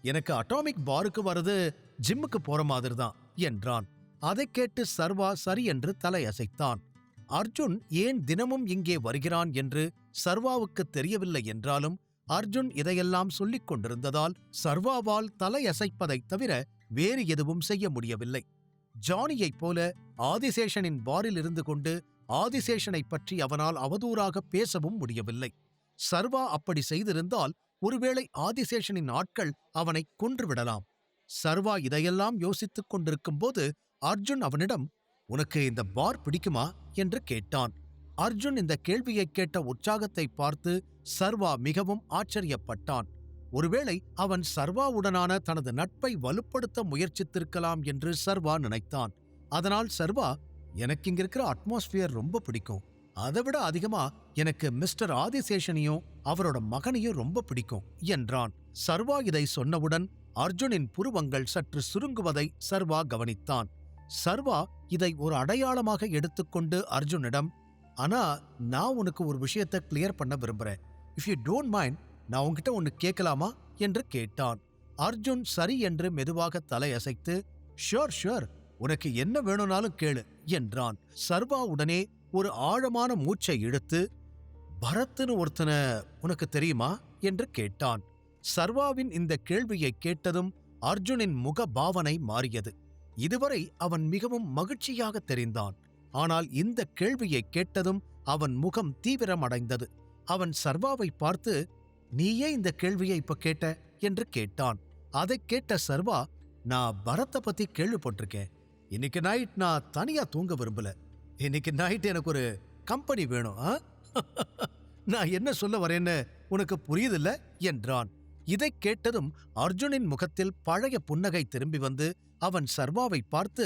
எனக்கு அட்டாமிக் பாருக்கு வரது ஜிம்முக்கு போற மாதிரி தான் என்றான். அதைக் கேட்டு சர்வா சரி என்று தலையசைத்தான். அர்ஜுன் ஏன் தினமும் இங்கே வருகிறான் என்று சர்வாவுக்கு தெரியவில்லை என்றாலும் அர்ஜுன் இதையெல்லாம் சொல்லிக் கொண்டிருந்ததால் சர்வாவால் தலையசைப்பதைத் தவிர வேறு எதுவும் செய்ய முடியவில்லை. ஜானியைப் போல ஆதிசேஷனின் பாரில் இருந்து கொண்டு ஆதிசேஷனைப் பற்றி அவனால் அவதூறாக பேசவும் முடியவில்லை. சர்வா அப்படி செய்திருந்தால் ஒருவேளை ஆதிசேஷனின் ஆட்கள் அவனை கொன்றுவிடலாம். சர்வா இதையெல்லாம் யோசித்துக் கொண்டிருக்கும் போது அர்ஜுன் அவனிடம், உனக்கு இந்த பார் பிடிக்குமா என்று கேட்டான். அர்ஜுன் இந்த கேள்வியைக் கேட்ட உற்சாகத்தை பார்த்து சர்வா மிகவும் ஆச்சரியப்பட்டான். ஒருவேளை அவன் சர்வாவுடனான தனது நட்பை வலுப்படுத்த முயற்சித்திருக்கலாம் என்று சர்வா நினைத்தான். அதனால் சர்வா, எனக்கு இங்க இருக்கிற அட்மாஸ்பியர் ரொம்ப பிடிக்கும். அதைவிட அதிகமா எனக்கு மிஸ்டர் ஆதிசேஷனையும் அவரோட மகனையும் ரொம்ப பிடிக்கும் என்றான். சர்வா இதை சொன்னவுடன் அர்ஜுனின் புருவங்கள் சற்று சுருங்குவதை சர்வா கவனித்தான். சர்வா இதை ஒரு அடையாளமாக எடுத்துக்கொண்டு அர்ஜுனிடம், ஆனா நான் உனக்கு ஒரு விஷயத்தை கிளியர் பண்ண விரும்புறேன். இஃப் யூ டோன்ட் மைண்ட், நான் உன்கிட்ட ஒன்னு கேட்கலாமா என்று கேட்டான். அர்ஜுன் சரி என்று மெதுவாக தலையசைத்து, ஷூர் ஷூர், உனக்கு என்ன வேணும்னாலும் கேளு என்றான். சர்வா உடனே ஒரு ஆழமான மூச்சை இழுத்து, பரத்னு ஒருத்தனை உனக்கு தெரியுமா என்று கேட்டான். சர்வாவின் இந்த கேள்வியை கேட்டதும் அர்ஜுனின் முக பாவனை மாறியது. இதுவரை அவன் மிகவும் மகிழ்ச்சியாக தெரிந்தான். ஆனால் இந்த கேள்வியை கேட்டதும் அவன் முகம் தீவிரமடைந்தது. அவன் சர்வாவை பார்த்து, நீயே இந்த கேள்வியை இப்ப கேட்ட என்று கேட்டான். அதைக் கேட்ட சர்வா, நான் பரத்தை பத்தி கேள்விப்பட்டிருக்கேன். இன்னைக்கு நைட் நான் தனியா தூங்க விரும்பல. இன்னைக்கு நைட் எனக்கு ஒரு கம்பெனி வேணும். நான் என்ன சொல்ல வரேன்னு உனக்கு புரியுதில்ல என்றான். இதைக் கேட்டதும் அர்ஜுனின் முகத்தில் பழைய புன்னகை திரும்பி வந்து அவன் சர்வாவை பார்த்து,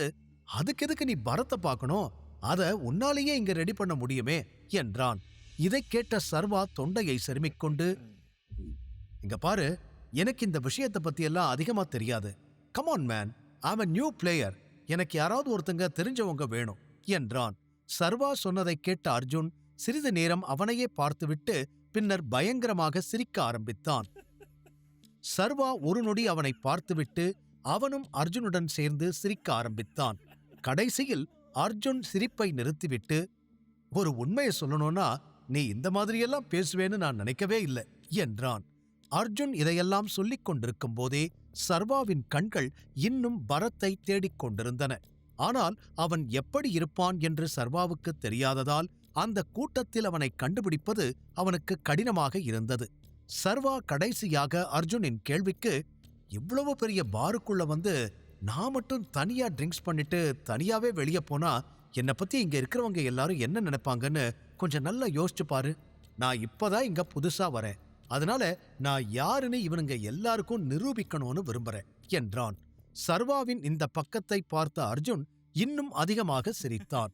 அதுக்கு எதுக்கு நீ பரத்தை பார்க்கணும்? அத உன்னாலேயே இங்க ரெடி பண்ண முடியுமே என்றான். இதைக் கேட்ட சர்வா தொண்டையை செருமிக்கொண்டு, இங்க பாரு, எனக்கு இந்த விஷயத்தை பத்தியெல்லாம் அதிகமா தெரியாது. Come on man, I'm a new player. எனக்கு யாராவது ஒருத்தங்க தெரிஞ்சவங்க வேணும் என்றான். சர்வா சொன்னதை கேட்ட அர்ஜுன் சிறிது நேரம் அவனையே பார்த்துவிட்டு பின்னர் பயங்கரமாக சிரிக்க ஆரம்பித்தான். சர்வா ஒரு நொடி அவனை பார்த்துவிட்டு அவனும் அர்ஜுனுடன் சேர்ந்து சிரிக்க ஆரம்பித்தான். கடைசியில் அர்ஜுன் சிரிப்பை நிறுத்திவிட்டு, ஒரு உண்மையை சொல்லணும்னா நீ இந்த மாதிரியெல்லாம் பேசுவேன்னு நான் நினைக்கவே இல்லை என்றான். அர்ஜுன் இதையெல்லாம் சொல்லிக் கொண்டிருக்கும் போதே சர்வாவின் கண்கள் இன்னும் பரத்தை தேடிக் கொண்டிருந்தன. ஆனால் அவன் எப்படி இருப்பான் என்று சர்வாவுக்கு தெரியாததால் அந்த கூட்டத்தில் அவனை கண்டுபிடிப்பது அவனுக்கு கடினமாக இருந்தது. சர்வா கடைசியாக அர்ஜுனின் கேள்விக்கு, இவ்வளவு பெரிய பாருக்குள்ள வந்து நான் மட்டும் தனியா ட்ரிங்க்ஸ் பண்ணிட்டு தனியாவே வெளியே போனா என்னை பத்தி இங்க இருக்கிறவங்க எல்லாரும் என்ன நினைப்பாங்கன்னு கொஞ்சம் நல்லா யோசிச்சு பாரு. நான் இப்பதான் இங்க புதுசா வரேன். அதனால நான் யாருன்னு இவனுங்க எல்லாருக்கும் நிரூபிக்கணும்னு விரும்புறேன் என்றான். சர்வாவின் இந்த பக்கத்தை பார்த்த அர்ஜுன் இன்னும் அதிகமாக சிரித்தான்.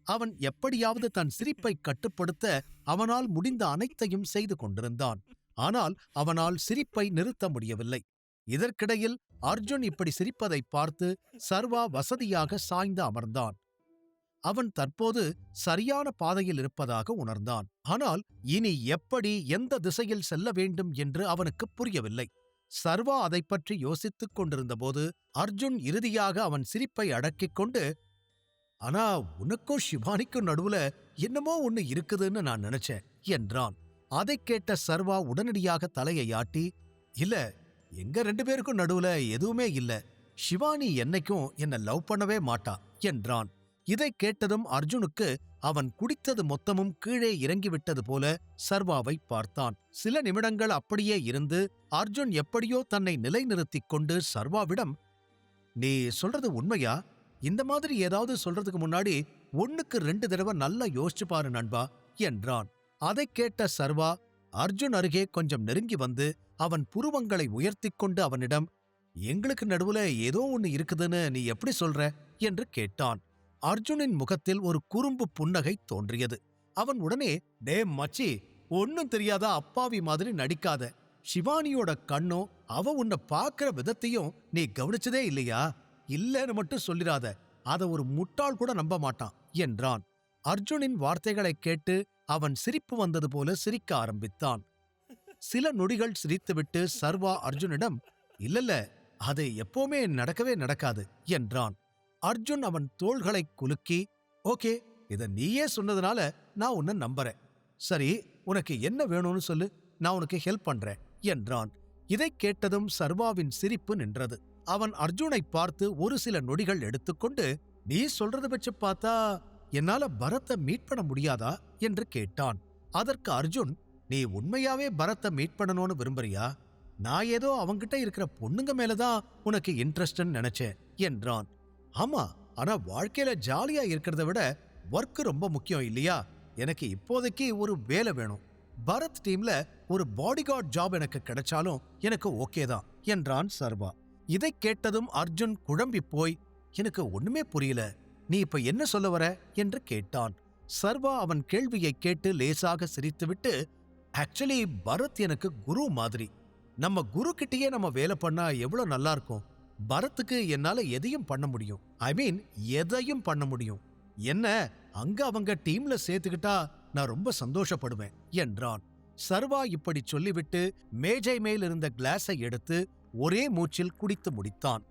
அவன் எப்படியாவது தன் சிரிப்பை கட்டுப்படுத்த அவனால் முடிந்த அனைத்தையும் செய்து கொண்டிருந்தான். ஆனால் அவனால் சிரிப்பை நிறுத்த முடியவில்லை. இதற்கிடையில் அர்ஜுன் இப்படி சிரிப்பதை பார்த்து சர்வா வசதியாக சாய்ந்து அமர்ந்தான். அவன் தற்போது சரியான பாதையில் இருப்பதாக உணர்ந்தான். ஆனால் இனி எப்படி, எந்த திசையில் செல்ல வேண்டும் என்று அவனுக்கு புரியவில்லை. சர்வா அதைப் பற்றி யோசித்துக் கொண்டிருந்தபோது அர்ஜுன் இறுதியாக அவன் சிரிப்பை அடக்கிக் கொண்டு, ஆனா உனக்கும் ஷிவானிக்கும் நடுவுல என்னமோ ஒண்ணு இருக்குதுன்னு நான் நினைச்சேன் என்றான். அதைக் கேட்ட சர்வா உடனடியாக தலையை ஆட்டி, இல்ல, எங்க 2 பேருக்கும் நடுவுல எதுவுமே இல்ல. ஷிவானி என்னைக்கும் என்ன லவ் பண்ணவே மாட்டா என்றான். இதைக் கேட்டதும் அர்ஜுனுக்கு அவன் குடித்தது மொத்தமும் கீழே இறங்கிவிட்டது போல சர்வாவை பார்த்தான். சில நிமிடங்கள் அப்படியே இருந்து அர்ஜுன் எப்படியோ தன்னை நிலைநிறுத்திக் கொண்டு சர்வாவிடம், நீ சொல்றது உண்மையா? இந்த மாதிரி ஏதாவது சொல்றதுக்கு முன்னாடி 1க்கு 2 தடவை நல்லா யோசிச்சு பாரு நண்பா என்றான். அதைக் கேட்ட சர்வா அர்ஜுன் அருகே கொஞ்சம் நெருங்கி வந்து அவன் புருவங்களை உயர்த்திக் கொண்டு அவனிடம், எங்களுக்கு நடுவுல ஏதோ ஒண்ணு இருக்குதுன்னு நீ எப்படி சொல்ற என்று கேட்டான். அர்ஜுனின் முகத்தில் ஒரு குறும்பு புன்னகை தோன்றியது. அவன் உடனே, டே மச்சி, ஒன்னும் தெரியாத அப்பாவி மாதிரி நடிக்காத. ஷிவானியோட கண்ணும் அவ உன்னை பார்க்கிற விதத்தையும் நீ கவனிச்சதே இல்லையா? இல்லன்னு மட்டும் சொல்லிராத, அத ஒரு முட்டாள் கூட நம்ப மாட்டான் என்றான். அர்ஜுனின் வார்த்தைகளைக் கேட்டு அவன் சிரிப்பு வந்தது போல சிரிக்க ஆரம்பித்தான். சில நொடிகள் சிரித்துவிட்டு சர்வா அர்ஜுனிடம், இல்லல்ல, அது எப்பவுமே நடக்கவே நடக்காது என்றான். அர்ஜுன் அவன் தோள்களைக் குலுக்கி, ஓகே, இத நீயே சொன்னதுனால நான் உன்னை நம்புறேன். சரி, உனக்கு என்ன வேணும்னு சொல்லு, நான் உனக்கு ஹெல்ப் பண்றேன் என்றான். இதைக் கேட்டதும் சர்வாவின் சிரிப்பு நின்றது. அவன் அர்ஜுனை பார்த்து ஒரு சில நொடிகள் எடுத்துக்கொண்டு, நீ சொல்றத வச்சு பார்த்தா என்னால பரத்தை மீட் பண்ண முடியாதா என்று கேட்டான். அதற்கு அர்ஜுன், நீ உண்மையாவே பரத்தை மீட் பண்ணணும்னு விரும்புறியா? நான் ஏதோ அவங்கிட்ட இருக்கிற பொண்ணுங்க மேலதான் உனக்கு இன்ட்ரெஸ்ட்னு நினைச்சேன் என்றான். ஆமா, ஆனா வாழ்க்கையில ஜாலியா இருக்கிறத விட ஒர்க் ரொம்ப முக்கியம் இல்லையா? எனக்கு இப்போதைக்கு ஒரு வேலை வேணும். பரத் டீம்ல ஒரு பாடிகார்ட் ஜாப் எனக்கு கிடைச்சாலும் எனக்கு ஓகே தான் என்றான் சர்வா. இதைக் கேட்டதும் அர்ஜுன் குழம்பி போய், எனக்கு ஒண்ணுமே புரியல, நீ இப்ப என்ன சொல்ல வர என்று கேட்டான். சர்வா அவன் கேள்வியை கேட்டு லேசாக சிரித்துவிட்டு, ஆக்சுவலி பரத் எனக்கு குரு மாதிரி. நம்ம குரு கிட்டயே நம்ம வேலை பண்ணா எவ்வளவு நல்லா இருக்கும். பரத்துக்கு என்னால எதையும் பண்ண முடியும். ஐ மீன், எதையும் பண்ண முடியும். என்ன அங்க அவங்க டீம்ல சேர்த்துக்கிட்டா நான் ரொம்ப சந்தோஷப்படுவேன் என்றான். சர்வா இப்படி சொல்லிவிட்டு மேஜை மேல் இருந்த கிளாஸை எடுத்து ஒரே மூச்சில் குடித்து முடித்தான்.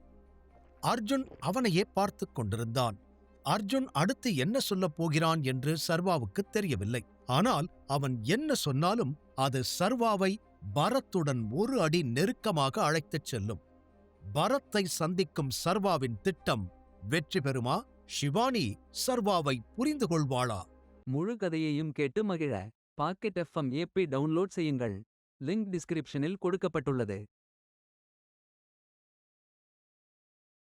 அர்ஜுன் அவனையே பார்த்து கொண்டிருந்தான். அர்ஜுன் அடுத்து என்ன சொல்லப் போகிறான் என்று சர்வாவுக்கு தெரியவில்லை. ஆனால் அவன் என்ன சொன்னாலும் அது சர்வாவை பரத்துடன் ஒரு அடி நெருக்கமாக அழைத்துச் செல்லும். பரத்தை சந்திக்கும் சர்வாவின் திட்டம் வெற்றி பெறுமா? ஷிவானி சர்வாவை புரிந்து கொள்வாளா? முழு கதையையும் கேட்டு மகிழ பாக்கெட் எஃப்எம் ஏபி டவுன்லோட் செய்யுங்கள். லிங்க் டிஸ்கிரிப்ஷனில் கொடுக்கப்பட்டுள்ளது.